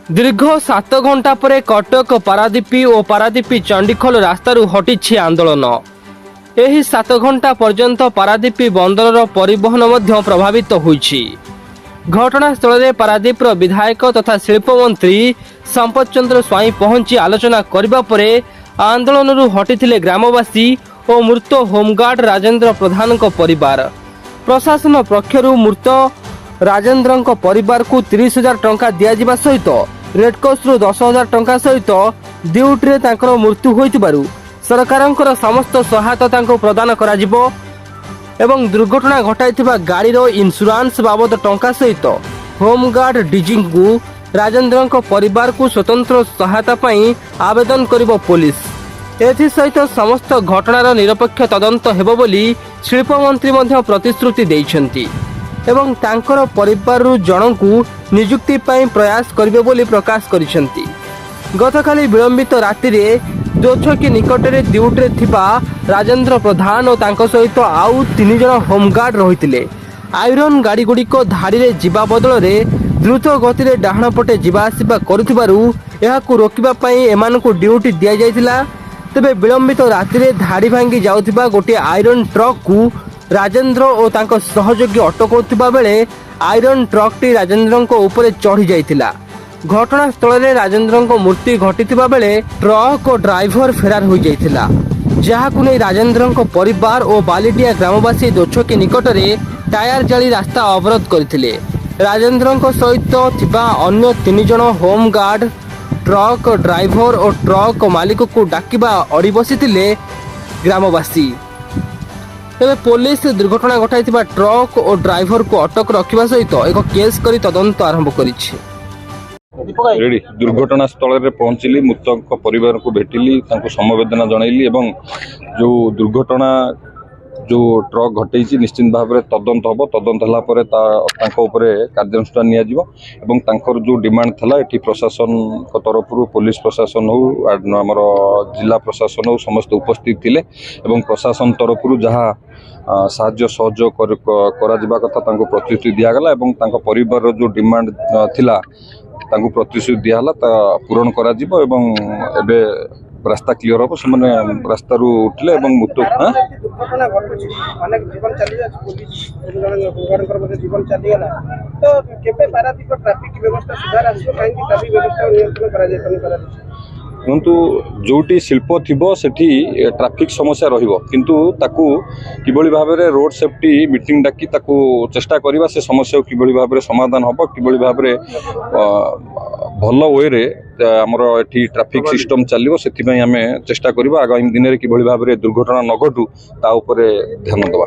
दीर्घ 7 घंटा पर कटक पारादीपी और पारादीपी चंडीखोल रास्तारू हटिछि आंदोलन। एही 7 घंटा पर्यंत पारादीपी बंदरर परिवहन मध्य प्रभावित होइछि। घटनास्थल में पारादीपर विधायक तथा शिल्प मंत्री संपत चंद्र स्वाई पहुंची आलोचना करबा परे आंदोलन हटिथिले ग्रामवासी और मृत होमगार्ड राजेंद्र प्रधान को परिवार। प्रशासन पक्षरु मृत राजेंद्र परिवार को 30,000 टंका दिया सहित रेडक्रॉस 10,000 टंका सहित ड्यूटी तांकर मृत्यु होइतिबारु सरकारंकर समस्त सहायता प्रदान करा जिवो एवं दुर्घटना घटाइथिबा गाड़ीर इंश्योरेंस बाबद टंका सहित होमगार्ड डीजी को राजेंद्र परिवार को स्वतंत्र सहायता पाई आवेदन करिवो पुलिस। एथि सहित समस्त घटनार निरपेक्ष तदंत हेबो बोली शिल्प मंत्री मध्य प्रतिश्रुति दैछन्ति एवं तांकर परिवार जनकू नियुक्ति पाई प्रयास करिवे बोली प्रकाश करिसेंति। गतकाली विलंबित राति रे दोछकी निकट में ड्यूटी थिबा राजेंद्र प्रधान और तांको सहित आउ 3 जन होमगार्ड रहितिले। आयरन गाड़ी गुड़िक धाड़ी रे जिबा बदल रे द्रुत गति रे डाहण पटे जिबा आसिबा करुथिबारु एहाकु रोकिबा पाई एमानकु ड्यूटी दिया जायतिला। तेबे विलंबित राति रे धाड़ी भांगी जाउथिबा गोटे आयरन ट्रक को राजेंद्र और तांको सहयोगी अटकाउथिबा बेले आयरन ट्रक टी राजेंद्र को ऊपर चढ़ी जाइतिला। घटनास्थल में राजेंद्र को मृत्यु घटिथिबा बेले ट्रक और ड्राइवर फेरार हो जाइतिला। जहाकु नै राजेंद्र को परिवार और बालिटिया ग्रामवासी दोछकी निकट में टायर जाली रास्ता अवरोध करथिले। राजेंद्र को सहित थिबा अन्य 3 जन होमगार्ड ट्रक ड्राइवर और ट्रक मालिक को डाकिबा अड़ी बसिथिले ग्रामवासी। तेबे पुलिस दुर्घटना घटाइथिबा ट्रक और ड्राइवर को अटक रखिबा सहित एक केस करी तदंत आरंभ करिछि। रेडी दुर्घटना स्थल में पहुंचली, मृतक परिवार को भेटिली, समवेदना जनइली एवं जो दुर्घटना जो ट्रक घटे निश्चित भाव में तदंत हम। तदंत है कार्यानुष्ठान नियर जो डिमांड था ये प्रशासन तरफ पुलिस प्रशासन हो आमर जिला प्रशासन हो समस्त उपस्थित थिले एवं प्रशासन तरफ जहाँ साहाय्य सहयोग करा कथा प्रतिश्रुति दिगला एवं परिवार जो डिमांड थिला प्रतिश्रुति दिहला पूरण करा जिवो एवं एबे रास्ता क्लियर हम से रास्ता उठले एवं मृत्यु दुर्घटना घटुछि अनेक जीवन चली जाछ पुलिस जीवन चली गला तो केबे पारादीप ट्रैफिक व्यवस्था सुधार आसो काहे कि ट्रैफिक व्यवस्था नियंत्रण करा जाय किंतु जोटी शिल्प थिबो सेठी ट्रैफिक समस्या रहिबो किंतु ताकू किबळी भाबरे रोड सेफ्टी मीटिंग डाकी ताकू चेष्टा करिबा से समस्या किबळी भाबरे समाधान हबो किबळी भाबरे भल वे रे हमर एठी ट्रैफिक सिस्टम चलिबो सेथि पई हमें चेष्टा करिबा आगामी दिन रे किबळी भाबरे दुर्घटना न घटू ता ऊपर ध्यान देबा।